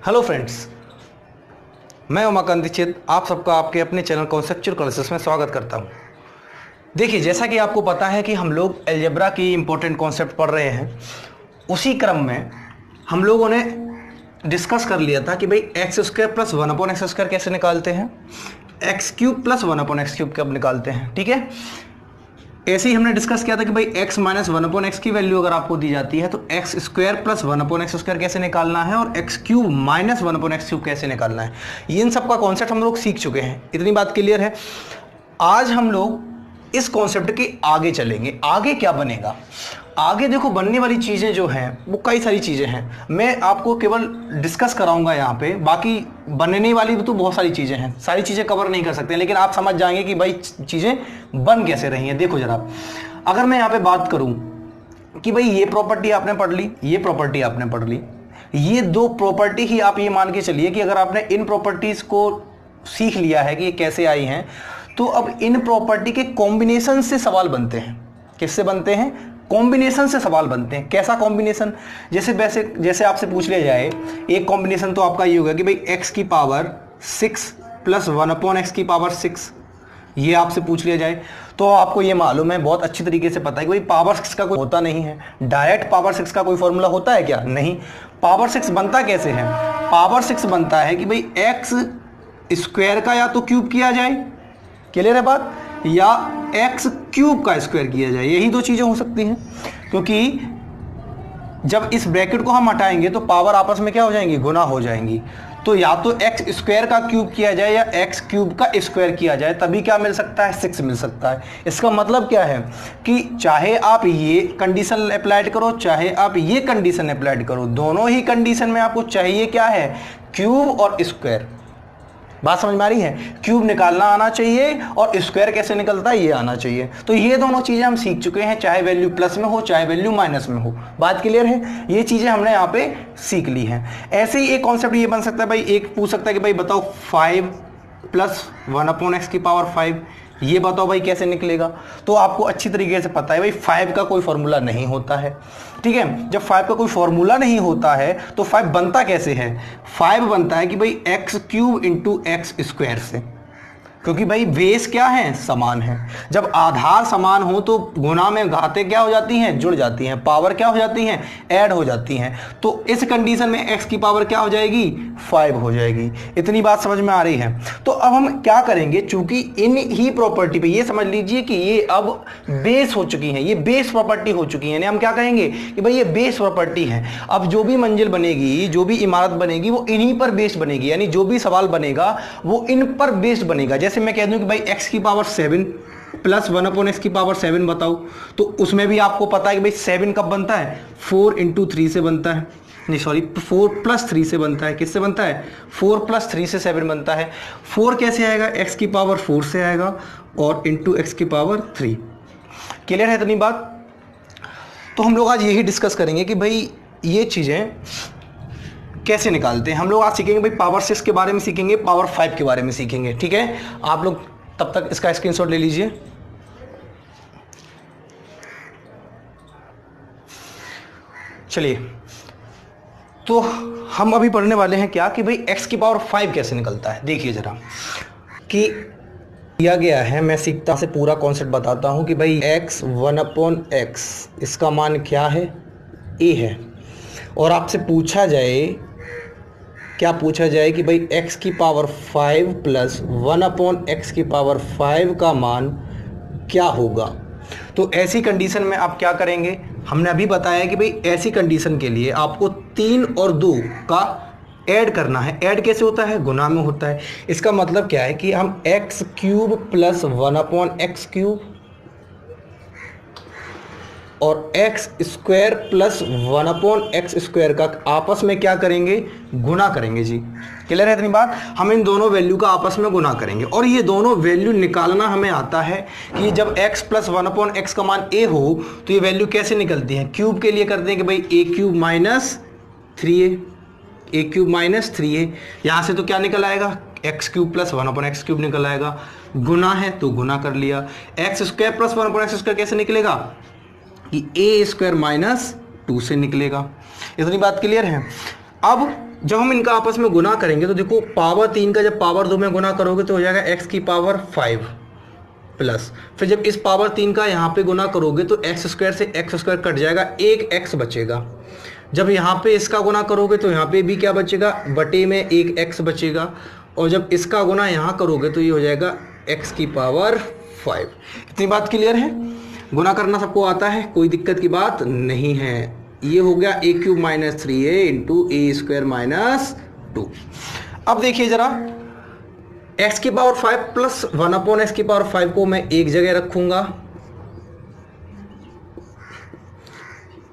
Hello friends, मैं उमाकांत दीक्षित आप सबका आपके अपने चैनल कॉन्सेप्चुअल क्लासेस में स्वागत करता हूं। देखिए, जैसा कि आपको पता है कि हम लोग अलजेब्रा की इंपॉर्टेंट कॉन्सेप्ट पढ़ रहे हैं, उसी क्रम में हम लोगों ने डिस्कस कर लिया था कि भाई x square plus one upon x square कैसे निकालते हैं, x cube plus one upon x cube कब निकालते हैं। ठीक है, ऐसे ही हमने डिस्कस किया था कि भाई x minus one upon x की वैल्यू अगर आपको दी जाती है तो x square plus one upon x square कैसे निकालना है और x cube minus one upon x cube कैसे निकालना है। ये इन सब का कॉन्सेप्ट हम लोग सीख चुके हैं, इतनी बात क्लियर है। आज हम लोग इस कॉन्सेप्ट के आगे चलेंगे। आगे क्या बनेगा, आगे देखो बनने वाली चीज़ें जो हैं वो कई सारी चीज़ें हैं, मैं आपको केवल डिस्कस कराऊंगा यहाँ पे, बाकी बनने वाली तो बहुत सारी चीज़ें हैं, सारी चीज़ें कवर नहीं कर सकते, लेकिन आप समझ जाएंगे कि भाई चीज़ें बन कैसे रही हैं। देखो जरा, अगर मैं यहाँ पे बात करूँ कि भाई ये प्रॉपर्टी आपने पढ़ ली, ये प्रॉपर्टी आपने पढ़ ली, ये दो प्रॉपर्टी ही आप ये मान के चलिए कि अगर आपने इन प्रॉपर्टीज़ को सीख लिया है कि ये कैसे आई हैं, तो अब इन प्रॉपर्टी के कॉम्बिनेशन से सवाल बनते हैं। किससे बनते हैं? कॉम्बिनेशन से सवाल बनते हैं। कैसा कॉम्बिनेशन? जैसे आपसे पूछ लिया जाए, एक कॉम्बिनेशन तो आपका ये होगा कि भाई x की power 6 plus one upon x की पावर 6, ये आपसे पूछ लिया जाए तो आपको ये मालूम है, बहुत अच्छी तरीके से पता है कि भाई पावर 6 का कोई होता नहीं है। डायरेक्ट पावर 6 का कोई फॉर्मूला होता है क्या? नहीं। पावर 6 बनता कैसे है? पावर 6 बनता है कि भाई एक्स स्क्वायर का या तो क्यूब किया जाए, क्लियर है बात, या एक्स क्यूब का स्क्वायर किया जाए, यही दो चीज़ें हो सकती हैं। क्योंकि जब इस ब्रैकेट को हम हटाएंगे तो पावर आपस में क्या हो जाएंगी? गुना हो जाएंगी। तो या तो एक्स स्क्वायर का क्यूब किया जाए या एक्स क्यूब का स्क्वायर किया जाए, तभी क्या मिल सकता है? 6 मिल सकता है। इसका मतलब क्या है कि चाहे आप ये कंडीशन अप्लाइड करो, चाहे आप ये कंडीशन अप्लाइड करो, दोनों ही कंडीशन में आपको चाहिए क्या है? क्यूब और स्क्वायर। बात समझ में आ रही है? क्यूब निकालना आना चाहिए और स्क्वायर कैसे निकलता है ये आना चाहिए। तो ये दोनों चीज़ें हम सीख चुके हैं, चाहे वैल्यू प्लस में हो चाहे वैल्यू माइनस में हो। बात क्लियर है? ये चीज़ें हमने यहाँ पे सीख ली हैं। ऐसे ही एक कॉन्सेप्ट ये बन सकता है, भाई एक पूछ सकता है कि भाई बताओ 5 प्लस वन अपॉन एक्स की पावर 5, ये बताओ भाई कैसे निकलेगा। तो आपको अच्छी तरीके से पता है भाई 5 का कोई फॉर्मूला नहीं होता है। ठीक है, जब 5 का कोई फॉर्मूला नहीं होता है तो 5 बनता कैसे है? 5 बनता है कि भाई x cube into x square से, क्योंकि भाई बेस क्या है? समान है। जब आधार समान हो तो गुणा में घातें क्या हो जाती हैं? जुड़ जाती हैं। पावर क्या हो जाती हैं? ऐड हो जाती हैं। तो इस कंडीशन में x की पावर क्या हो जाएगी? 5 हो जाएगी। इतनी बात समझ में आ रही है? तो अब हम क्या करेंगे, चूंकि इन ही प्रॉपर्टी पे ये समझ लीजिए कि ये अब बेस हो चुकी है, ये बेस प्रॉपर्टी हो चुकी है, यानी हम क्या कहेंगे कि भाई ये बेस प्रॉपर्टी है। अब जो भी मंजिल बनेगी, जो भी इमारत बनेगी, वो इन्हीं पर बेस बनेगी, यानी जो भी सवाल बनेगा वो इन पर बेस्ड बनेगा। जैसे मैं कह दूं कि भाई x की power 7 plus one upon x की पावर 7 बताओ, तो उसमें भी आपको पता है कि भाई 7 कब बनता है? 4 इंटू 3 से बनता है, नहीं सॉरी 4 प्लस 3 से बनता है। किससे बनता है? 4 प्लस 3 से 7 बनता है। 4 कैसे आएगा? x की पावर 4 से आएगा और इंटू एक्स की पावर 3। क्लियर है इतनी बात? तो हम लोग आज यही डिस्कस करेंगे कि भाई ये चीज़ें कैसे निकालते हैं। हम लोग आज सीखेंगे भाई पावर 6 के बारे में सीखेंगे, पावर 5 के बारे में सीखेंगे। ठीक है, आप लोग तब तक इसका स्क्रीनशॉट ले लीजिए। चलिए, तो हम अभी पढ़ने वाले हैं क्या कि भाई x की पावर 5 कैसे निकलता है। देखिए जरा कि दिया गया है, मैं सीखता से पूरा कॉन्सेप्ट बताता हूं कि भाई x 1 अपॉन एक्स, इसका मान क्या है? a है। और आपसे पूछा जाए, क्या पूछा जाए कि भाई x की power 5 plus one upon x की पावर 5 का मान क्या होगा। तो ऐसी कंडीशन में आप क्या करेंगे? हमने अभी बताया कि भाई ऐसी कंडीशन के लिए आपको 3 और 2 का ऐड करना है। ऐड कैसे होता है? गुना में होता है। इसका मतलब क्या है कि हम x cube plus one upon x cube और x square plus one upon x square का आपस में क्या करेंगे? गुना करेंगे जी। क्लियर है इतनी बात? हम इन दोनों वैल्यू का आपस में गुना करेंगे और ये दोनों वैल्यू निकालना हमें आता है कि जब x plus one upon x का मान a हो तो ये वैल्यू कैसे निकलती है। क्यूब के लिए करते हैं कि भाई a cube minus 3a, a cube minus 3a, यहाँ से तो क्या निकल आएगा? X cube plus one upon x cube निकल आएगा। गुना है तो गुना कर लिया। X square plus one upon x square कैसे निकलेगा? कि a स्क्वायर माइनस 2 से निकलेगा। इतनी बात क्लियर है? अब जब हम इनका आपस में गुना करेंगे तो देखो पावर 3 का जब पावर 2 में गुना करोगे तो हो जाएगा x की पावर 5 प्लस, फिर जब इस पावर 3 का यहाँ पे गुना करोगे तो एक्स स्क्वायर से एक्स स्क्वायर कट जाएगा, एक x बचेगा। जब यहाँ पे इसका गुना करोगे तो यहाँ पे भी क्या बचेगा, बटे में एक x बचेगा, और जब इसका गुना यहाँ करोगे तो ये हो जाएगा x की पावर 5। इतनी बात क्लियर है? गुना करना सबको आता है, कोई दिक्कत की बात नहीं है। ये हो गया a cube minus 3a into A square minus 2। अब देखिए जरा, x की पावर 5 प्लस 1 अपॉन एक्स की पावर 5 को मैं एक जगह रखूंगा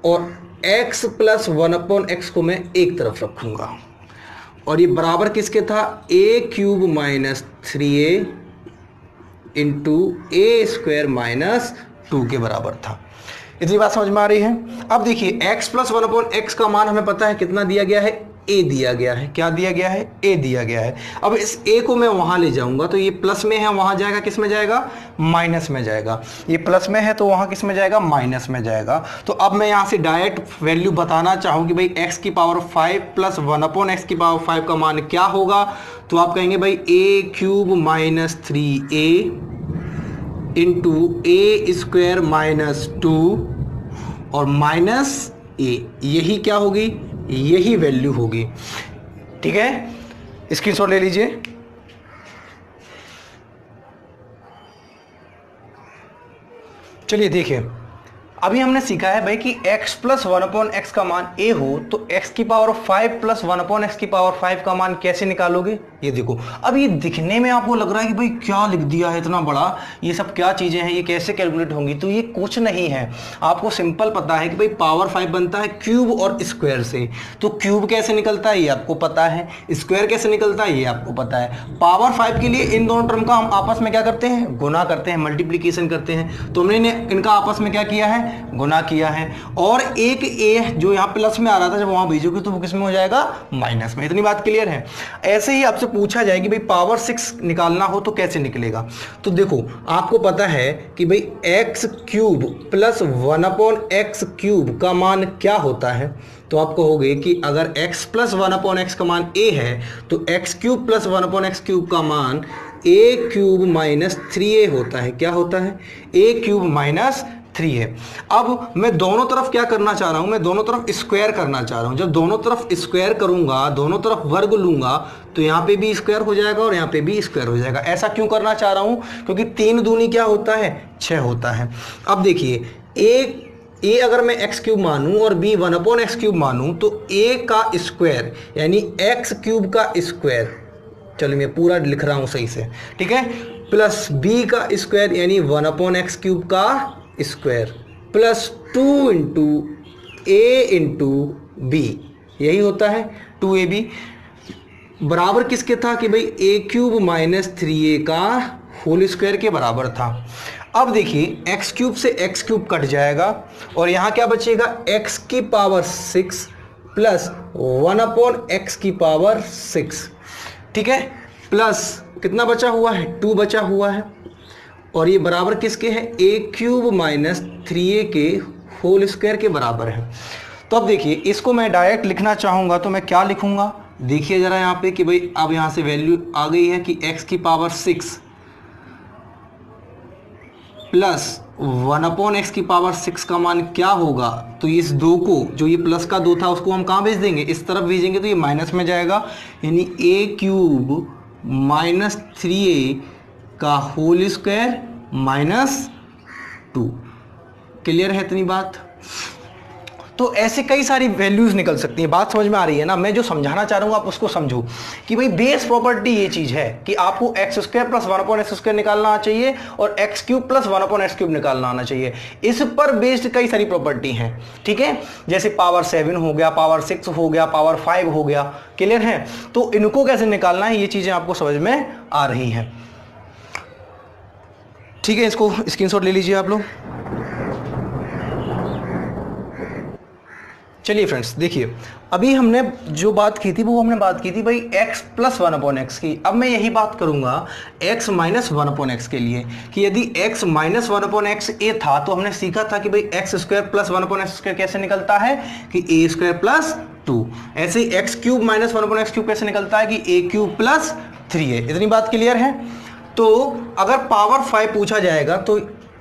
और x प्लस 1 अपॉन एक्स को मैं एक तरफ रखूंगा, और ये बराबर किसके था, a cube minus 3a into A square minus 2 के बराबर था। इतनी बात समझ में आ रही है? अब देखिए x प्लस 1 अपॉन एक्स का मान हमें पता है कितना दिया गया है, a दिया गया है। क्या दिया गया है? a दिया गया है। अब इस a को मैं वहां ले जाऊंगा तो ये प्लस में है, वहां जाएगा किस में जाएगा, माइनस में जाएगा। ये प्लस में है तो वहां किस में जाएगा, माइनस में जाएगा। तो अब मैं यहां से डायरेक्ट वैल्यू बताना चाहूँ कि भाई x की पावर 5 प्लस 1 अपॉन एक्स की पावर 5 का मान क्या होगा, तो आप कहेंगे भाई a cube minus 3a into A square minus 2 और माइनस ए, यही क्या होगी, यही वैल्यू होगी। ठीक है, स्क्रीनशॉट ले लीजिए। चलिए देखिए, अभी हमने सीखा है भाई कि x प्लस 1 अपॉन एक्स का मान a हो तो x की पावर 5 प्लस 1 अपॉन एक्स की पावर 5 का मान कैसे निकालोगे। ये देखो, अब ये दिखने में आपको लग रहा है कि भाई क्या लिख दिया है इतना बड़ा, ये सब क्या चीजें हैं, ये कैसे कैलकुलेट होंगी, तो ये कुछ नहीं है। आपको सिंपल पता है कि भाई पावर 5 बनता है क्यूब और स्क्वायर से, तो क्यूब कैसे निकलता है ये आपको पता है, स्क्वायर कैसे निकलता है ये आपको पता है। पावर 5 के लिए इन दोनों टर्म का हम आपस में क्या करते हैं, गुना करते हैं, मल्टीप्लीकेशन करते हैं। तो हमने इनका आपस में क्या किया है, गुना किया है। और एक a जो यहाँ प्लस में आ रहा था जब वहां भेजोगे तो वो किस में हो जाएगा, माइनस में। इतनी बात क्लियर है? ऐसे ही आपसे पूछा जाए कि भाई पावर 6 निकालना हो तो कैसे निकलेगा, तो देखो आपको पता है कि भाई x cube plus 1 upon x cube का मान क्या होता है, तो आप कहोगे कि अगर x प्लस 1 अपॉन एक्स का मान a है तो x cube plus 1 upon x cube का मान a क्यूब माइनस 3a होता है। क्या होता है, a क्यूब माइनस 3 है। अब मैं दोनों तरफ क्या करना चाह रहा हूं, मैं दोनों तरफ स्क्वायर करना चाह रहा हूं। जब दोनों तरफ स्क्वायर करूंगा, दोनों तरफ वर्ग लूंगा तो यहाँ पे भी स्क्वायर हो जाएगा और यहाँ पे भी स्क्वायर हो जाएगा। ऐसा क्यों करना चाह रहा हूं, क्योंकि 3 दूनी क्या होता है, 6 होता है। अब देखिए a अगर मैं एक्स क्यूब मानूं और b 1 अपॉन एक्स क्यूब मानूं तो a का स्क्वायर यानी एक्स क्यूब का स्क्वायर, चलो मैं पूरा लिख रहा हूं सही से, ठीक है, प्लस b का स्क्वायर यानी 1 अपॉन एक्स क्यूब का स्क्वायर प्लस 2 इंटू ए इंटू बी, यही होता है 2ab बराबर किसके था कि भाई a क्यूब माइनस 3a का होल स्क्वायर के बराबर था। अब देखिए एक्स क्यूब से एक्स क्यूब कट जाएगा और यहाँ क्या बचेगा, x की पावर 6 प्लस 1 अपॉन एक्स की पावर 6, ठीक है, प्लस कितना बचा हुआ है, 2 बचा हुआ है, और ये बराबर किसके है, a क्यूब माइनस 3a के होल स्क्वायर के बराबर है। तो अब देखिए इसको मैं डायरेक्ट लिखना चाहूँगा तो मैं क्या लिखूँगा, देखिए ज़रा यहाँ पे कि भाई अब यहाँ से वैल्यू आ गई है कि x की पावर 6 प्लस 1 अपॉन एक्स की पावर 6 का मान क्या होगा, तो इस 2 को, जो ये प्लस का 2 था उसको हम कहाँ भेज देंगे, इस तरफ भेजेंगे तो ये माइनस में जाएगा, यानी a क्यूब माइनस 3a का होल स्क्वायर माइनस 2। क्लियर है इतनी बात? तो ऐसे कई सारी वैल्यूज निकल सकती हैं। बात समझ में आ रही है ना? मैं जो समझाना चाह रहा हूँ आप उसको समझो कि भाई बेस प्रॉपर्टी ये चीज है कि आपको x square plus 1 upon x square निकालना आना चाहिए और x cube plus 1 upon x cube निकालना आना चाहिए। इस पर बेस्ड कई सारी प्रॉपर्टी हैं, ठीक है, जैसे पावर 7 हो गया, पावर 6 हो गया, पावर 5 हो गया। क्लियर है? तो इनको कैसे निकालना है ये चीजें आपको समझ में आ रही हैं, ठीक है। इसको स्क्रीनशॉट ले लीजिए आप लोग। चलिए फ्रेंड्स देखिए, अभी हमने जो बात की थी वो हमने बात की थी भाई x प्लस 1 अपॉन एक्स की। अब मैं यही बात करूंगा x माइनस 1 अपॉन एक्स के लिए कि यदि x minus 1 upon x a था तो हमने सीखा था कि भाई x square plus 1 upon x square कैसे निकलता है कि a स्क्वायर प्लस 2। ऐसे ही एक्स क्यूब माइनस 1/x³ कैसे निकलता है कि a³ प्लस 3a। इतनी बात क्लियर है। तो अगर पावर 5 पूछा जाएगा तो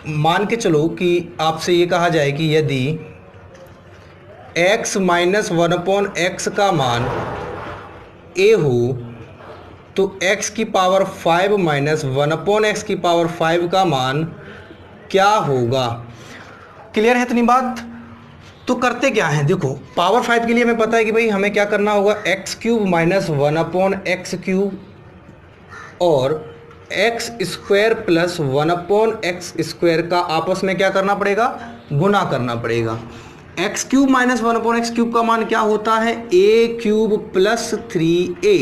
मान के चलो कि आपसे ये कहा जाए कि यदि x माइनस 1/x का मान a हो तो x की पावर 5 माइनस 1/x की पावर 5 का मान क्या होगा। क्लियर है इतनी बात। तो करते क्या है, देखो पावर 5 के लिए हमें पता है कि भाई हमें क्या करना होगा, x³ माइनस 1/x³ और x² प्लस 1/x² का आपस में क्या करना पड़ेगा, गुना करना पड़ेगा। x³ माइनस 1/x³ का मान क्या होता है, a³ प्लस 3a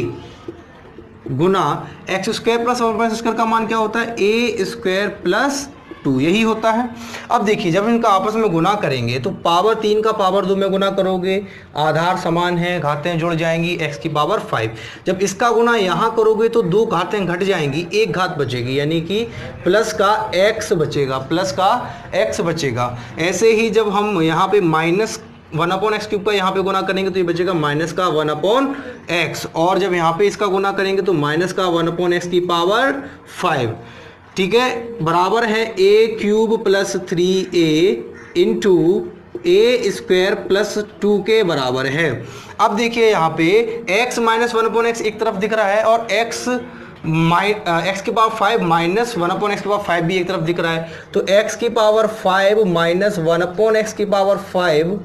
गुना x² प्लस 1/x² का मान क्या होता है, a² प्लस 2, यही होता है। अब देखिए जब इनका आपस में गुना करेंगे तो पावर 3 का पावर 2 में गुना करोगे, आधार समान है, घातें जुड़ जाएंगी, x की पावर 5। जब इसका गुना यहाँ करोगे तो 2 घातें घट जाएंगी, 1 घात बचेगी, यानी कि प्लस का x बचेगा, प्लस का x बचेगा। ऐसे ही जब हम यहाँ पे माइनस 1/x³ का यहाँ पे गुना करेंगे तो ये बचेगा माइनस का 1/x, और जब यहाँ पे इसका गुना करेंगे तो माइनस का 1/x की पावर 5, ठीक है, बराबर है a³ plus 3a into a² plus 2 के बराबर है। अब देखिए यहाँ पे x माइनस 1/x एक तरफ दिख रहा है और x की पावर 5 माइनस 1/x की पावर 5 भी एक तरफ दिख रहा है। तो x की पावर 5 माइनस 1/x की power 5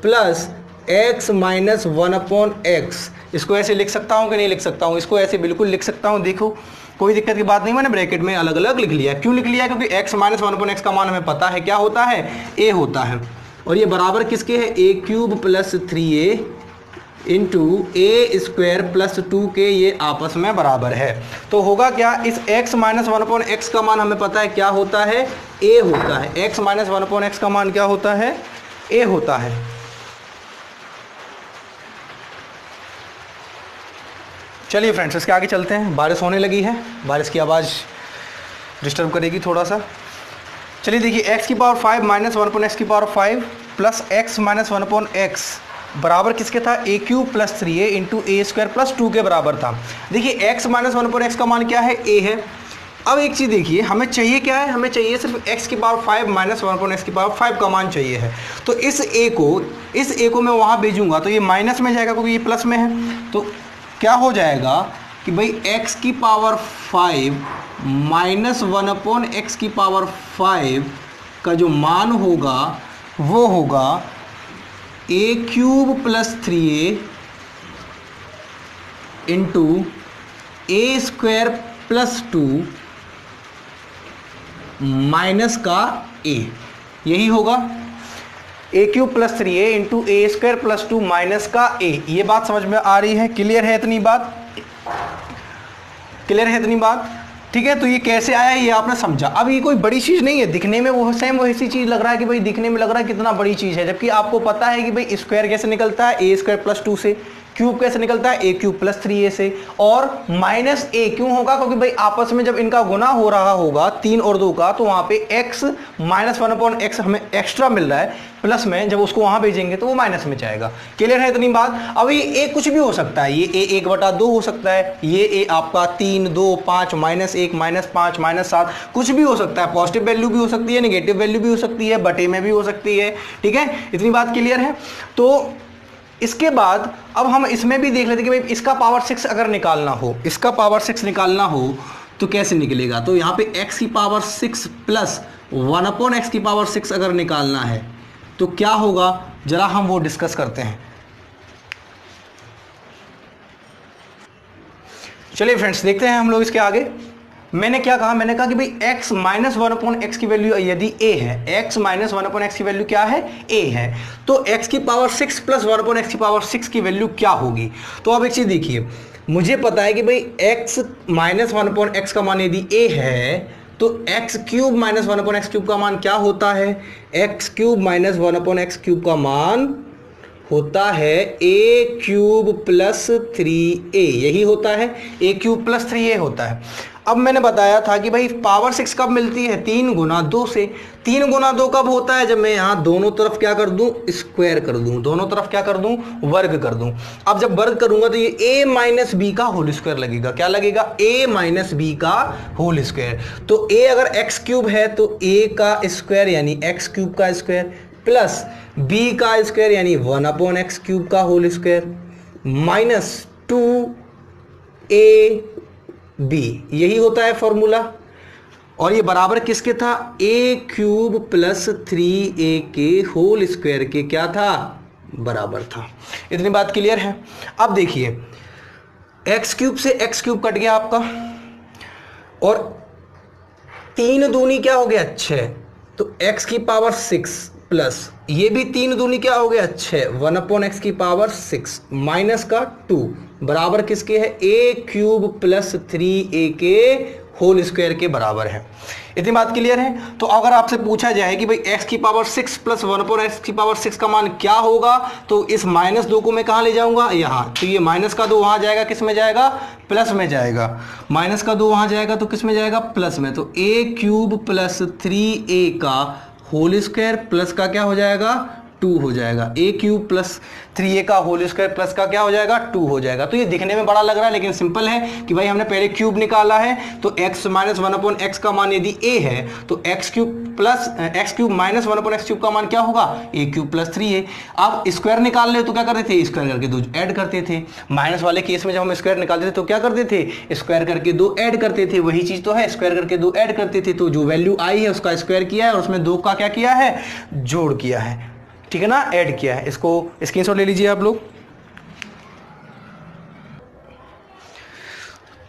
plus x minus 1/x, इसको ऐसे लिख सकता हूँ कि नहीं लिख सकता हूँ, इसको ऐसे बिल्कुल लिख सकता हूँ। देखो कोई दिक्कत की बात नहीं, मैंने ब्रैकेट में अलग अलग लिख लिया। क्यों लिख लिया, क्योंकि x माइनस 1/x का मान हमें पता है क्या होता है, a होता है, और ये बराबर किसके है, a³ plus 3a into a² plus 2 के, ये आपस में बराबर है। तो होगा क्या, इस x माइनस 1/x का मान हमें पता है क्या होता है, a होता है। x माइनस 1/x का मान क्या होता है, a होता है। चलिए फ्रेंड्स इसके आगे चलते हैं। बारिश होने लगी है, बारिश की आवाज़ डिस्टर्ब करेगी थोड़ा सा। चलिए देखिए x की पावर 5 माइनस 1/x की power 5 plus x minus 1/x बराबर किसके था, a³ plus 3a into a² plus 2 के बराबर था। देखिए x माइनस 1/x का मान क्या है, a है। अब एक चीज़ देखिए, हमें चाहिए क्या है, हमें चाहिए सिर्फ x की पावर 5 माइनस 1/x की पावर 5 का मान चाहिए है। तो इस a को मैं वहाँ भेजूंगा तो ये माइनस में जाएगा क्योंकि ये प्लस में है। तो क्या हो जाएगा कि भाई x की पावर 5 माइनस 1/x की पावर 5 का जो मान होगा वो होगा a³ plus 3a into a² plus 2 minus का a, यही होगा a³ plus 3a into a² plus 2 minus का a। ये बात समझ में आ रही है, क्लियर है इतनी बात, क्लियर है इतनी बात, ठीक है। तो ये कैसे आया ये आपने समझा। अब ये कोई बड़ी चीज़ नहीं है, दिखने में वो सेम वैसी चीज़ लग रहा है कि भाई दिखने में लग रहा है कितना बड़ी चीज़ है, जबकि आपको पता है कि भाई स्क्वायर कैसे निकलता है, a² प्लस 2 से, क्यूब कैसे निकलता है, a³ प्लस 3a से, और माइनस a क्यों होगा, क्योंकि भाई आपस में जब इनका गुना हो रहा होगा 3 और 2 का तो वहाँ पे x माइनस 1/x हमें एक्स्ट्रा मिल रहा है, प्लस में जब उसको वहाँ भेजेंगे तो वो माइनस में जाएगा। क्लियर है इतनी बात। अब ये a कुछ भी हो सकता है, ये a 1/2 हो सकता है, ये a आपका 3, 2, 5, -1, -5, -7 कुछ भी हो सकता है, पॉजिटिव वैल्यू भी हो सकती है, नेगेटिव वैल्यू भी हो सकती है, बटे में भी हो सकती है, ठीक है, इतनी बात क्लियर है। तो इसके बाद अब हम इसमें भी देख लेते कि भाई इसका पावर 6 अगर निकालना हो, इसका पावर 6 निकालना हो तो कैसे निकलेगा। तो यहाँ पे x की पावर 6 प्लस 1/x की पावर 6 अगर निकालना है तो क्या होगा, जरा हम वो डिस्कस करते हैं। चलिए फ्रेंड्स देखते हैं हम लोग इसके आगे। मैंने क्या कहा, मैंने कहा कि भाई x माइनस 1/x की वैल्यू यदि a है, x माइनस 1/x की वैल्यू क्या है, a है, तो x की पावर 6 प्लस 1/x की पावर 6 की वैल्यू क्या होगी। तो अब एक चीज़ देखिए, मुझे पता है कि भाई x माइनस 1/x का मान यदि a है तो x³ माइनस 1/x³ का मान क्या होता है, x³ माइनस 1/x³ का मान होता है a³ प्लस 3a, यही होता है, a³ प्लस 3a होता है। अब मैंने बताया था कि भाई पावर 6 कब मिलती है, 3 गुना 2 से। 3 गुना 2 कब होता है, जब मैं यहाँ दोनों तरफ क्या कर दूं, स्क्वायर कर दूं, दोनों तरफ क्या कर दूं, वर्ग कर दूं। अब जब वर्ग करूंगा तो ये a माइनस बी का होल स्क्वायर लगेगा। क्या लगेगा, a माइनस बी का होल स्क्वायर। तो a अगर x क्यूब है तो a का स्क्वायर यानी x क्यूब का स्क्वायर प्लस b का स्क्वायर यानी 1/x क्यूब का होल स्क्वायर माइनस 2ab, यही होता है फॉर्मूला। और ये बराबर किसके था, a क्यूब प्लस 3a के होल स्क्वायर के क्या था, बराबर था। इतनी बात क्लियर है। अब देखिए x क्यूब से x क्यूब कट गया आपका, और 3 दूनी क्या हो गया 6, तो x की पावर 6 प्लस ये भी 3 दूनी क्या हो गया 6, 1/x की पावर 6 माइनस का 2 बराबर किसके है, a क्यूब प्लस 3a के होल स्क्वायर के बराबर है। इतनी बात क्लियर है। तो अगर आपसे पूछा जाए कि भाई x की पावर 6 प्लस 1/x की पावर 6 का मान क्या होगा, तो इस -2 को मैं कहाँ ले जाऊंगा, यहाँ। तो ये माइनस का 2 वहाँ जाएगा, किस में जाएगा, प्लस में जाएगा। माइनस का 2 वहाँ जाएगा तो किस में जाएगा, प्लस में। तो a क्यूब प्लस 3a का होल स्क्वायर प्लस का क्या हो जाएगा, 2 हो जाएगा। a क्यूब प्लस 3a का होल स्क्वायर प्लस का क्या हो जाएगा, 2 हो जाएगा। तो ये दिखने में बड़ा लग रहा है लेकिन सिंपल है कि भाई हमने पहले क्यूब निकाला है, तो x माइनस 1/x का मान यदि a है तो x cube minus 1/x cube का मान क्या होगा, a क्यूब प्लस 3a। अब स्क्वायर निकाल ले तो क्या करते थे, स्क्वायर करके 2 ऐड करते थे। माइनस वाले केस में जब हम स्क्वायर निकालते थे तो क्या करते थे, स्क्वायर करके 2 ऐड करते थे। वही चीज तो है, स्क्वायर करके 2 ऐड करते थे। तो जो वैल्यू आई है उसका स्क्वायर किया है और उसमें 2 का क्या किया है, जोड़ किया है, ठीक है ना, ऐड किया है। इसको स्क्रीनशॉट ले लीजिए आप लोग।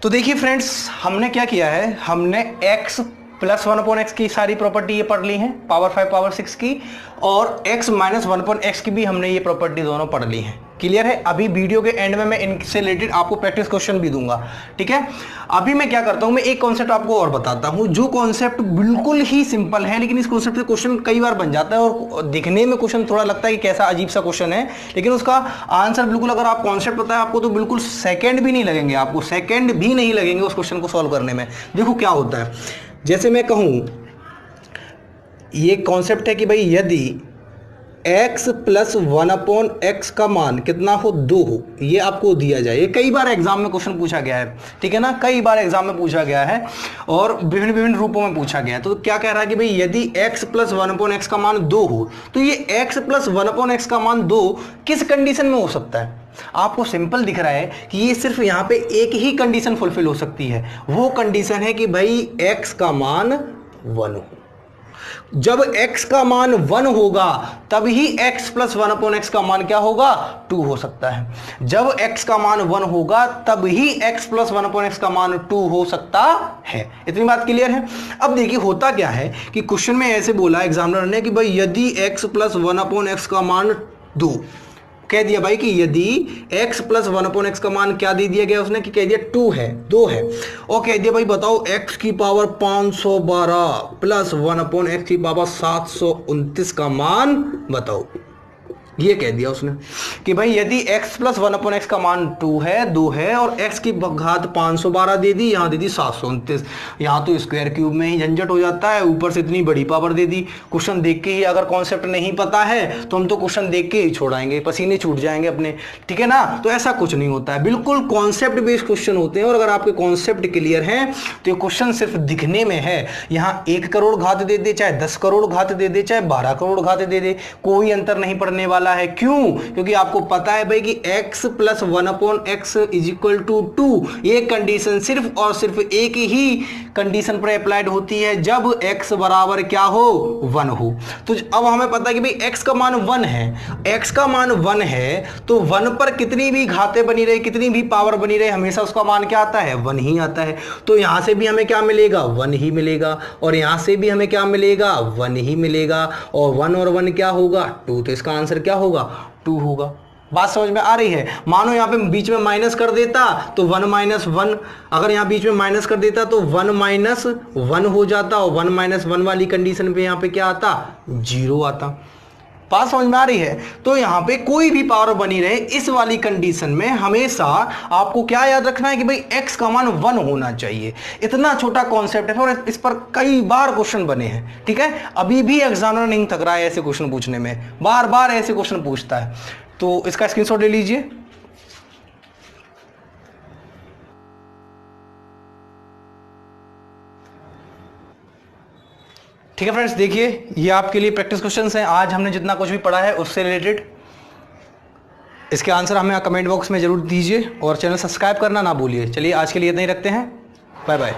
तो देखिए फ्रेंड्स, हमने क्या किया है, हमने x प्लस 1/x की सारी प्रॉपर्टी ये पढ़ ली है, पावर 5 पावर 6 की, और x माइनस 1/x की भी हमने ये प्रॉपर्टी दोनों पढ़ ली है। क्लियर है। अभी वीडियो के एंड में मैं इनसे रिलेटेड आपको प्रैक्टिस क्वेश्चन भी दूंगा, ठीक है। अभी मैं क्या करता हूं, मैं एक कॉन्सेप्ट आपको और बताता हूं, जो कॉन्सेप्ट बिल्कुल ही सिंपल है, लेकिन इस कॉन्सेप्ट से क्वेश्चन कई बार बन जाता है और दिखने में क्वेश्चन थोड़ा लगता है कि कैसा अजीब सा क्वेश्चन है, लेकिन उसका आंसर बिल्कुल, अगर आप कॉन्सेप्ट पता है आपको तो बिल्कुल सेकेंड भी नहीं लगेंगे, आपको सेकेंड भी नहीं लगेंगे उस क्वेश्चन को सॉल्व करने में। देखो क्या होता है, जैसे मैं कहूं, ये कॉन्सेप्ट है कि भाई यदि x प्लस 1/x का मान कितना हो, 2 हो, ये आपको दिया जाए। ये कई बार एग्जाम में क्वेश्चन पूछा गया है, ठीक है ना, कई बार एग्जाम में पूछा गया है और विभिन्न विभिन्न रूपों में पूछा गया है। तो क्या कह रहा है कि भाई यदि x प्लस 1/x का मान 2 हो, तो ये x प्लस 1/x का मान 2 किस कंडीशन में हो सकता है। आपको सिंपल दिख रहा है कि ये सिर्फ यहाँ पे एक ही कंडीशन फुलफिल हो सकती है, वो कंडीशन है कि भाई x का मान 1 हो। जब x का मान 1 होगा तब ही x प्लस 1/x का मान क्या होगा, 2 हो सकता है। जब x का मान 1 होगा तब ही x प्लस 1/x का मान 2 हो सकता है। इतनी बात क्लियर है। अब देखिए होता क्या है कि क्वेश्चन में ऐसे बोला एग्जामिनर ने कि भाई यदि x प्लस 1/x का मान 2, कह दिया भाई कि यदि x प्लस 1/x का मान क्या दे दिया गया उसने, कि कह दिया 2 है, 2 है, और कह दिया भाई बताओ x की पावर 512 प्लस 1/x की पावर 729 का मान बताओ। ये कह दिया उसने कि भाई यदि x प्लस 1/x का मान 2 है और x की घात 512 दे दी, यहाँ दे दी 729, यहाँ तो स्क्वायर क्यूब में ही झंझट हो जाता है, ऊपर से इतनी बड़ी पावर दे दी। क्वेश्चन देख के ही अगर कॉन्सेप्ट नहीं पता है तो हम तो क्वेश्चन देख के ही छोड़ाएंगे, पसीने छूट जाएंगे अपने, ठीक है ना। तो ऐसा कुछ नहीं होता है, बिल्कुल कॉन्सेप्ट बेस्ड क्वेश्चन होते हैं, और अगर आपके कॉन्सेप्ट क्लियर हैं तो ये क्वेश्चन सिर्फ दिखने में है। यहाँ 1 करोड़ घात दे दे, चाहे 10 करोड़ घात दे दे, चाहे 12 करोड़ घात दे दे, कोई अंतर नहीं पड़ने वाला है। क्यों? क्योंकि आपको पता है भाई कि x plus 1/x is equal to 2, ये कंडीशन सिर्फ और सिर्फ एक ही कंडीशन पर अप्लाइड होती है, जब x बराबर क्या हो, 1 हो। तो अब हमें पता है कि भाई x का मान 1 है, x का मान 1 है, तो 1 पर कितनी भी घातें बनी रहे, कितनी भी पावर बनी रहे, हमेशा उसका मान क्या आता है, 1 ही आता है। तो यहां से भी हमें क्या मिलेगा, 1 ही मिलेगा, और यहां से भी हमें क्या मिलेगा, 1 ही मिलेगा, और 1 और 1 क्या होगा, 2। तो इसका आंसर क्या होगा, 2 होगा। बात समझ में आ रही है। मानो यहाँ पे बीच में माइनस कर देता तो 1 माइनस 1, अगर यहाँ बीच में माइनस कर देता तो 1 माइनस 1 हो जाता, और 1 माइनस 1 वाली कंडीशन पे यहाँ पे क्या आता, 0 आता। बात समझ में आ रही है? तो यहाँ पे कोई भी पावर बनी रहे, इस वाली कंडीशन में हमेशा आपको क्या याद रखना है कि भाई x का मान 1 होना चाहिए। इतना छोटा कॉन्सेप्ट है और इस पर कई बार क्वेश्चन बने हैं, ठीक है। अभी भी एग्जामिनर नहीं थक रहा है ऐसे क्वेश्चन पूछने में, बार बार ऐसे क्वेश्चन पूछता है। तो इसका स्क्रीनशॉट ले लीजिए। ठीक है फ्रेंड्स, देखिए ये आपके लिए प्रैक्टिस क्वेश्चंस हैं। आज हमने जितना कुछ भी पढ़ा है उससे रिलेटेड, इसके आंसर हमें कमेंट बॉक्स में जरूर दीजिए और चैनल सब्सक्राइब करना ना भूलिए। चलिए आज के लिए इतना ही रखते हैं, बाय बाय।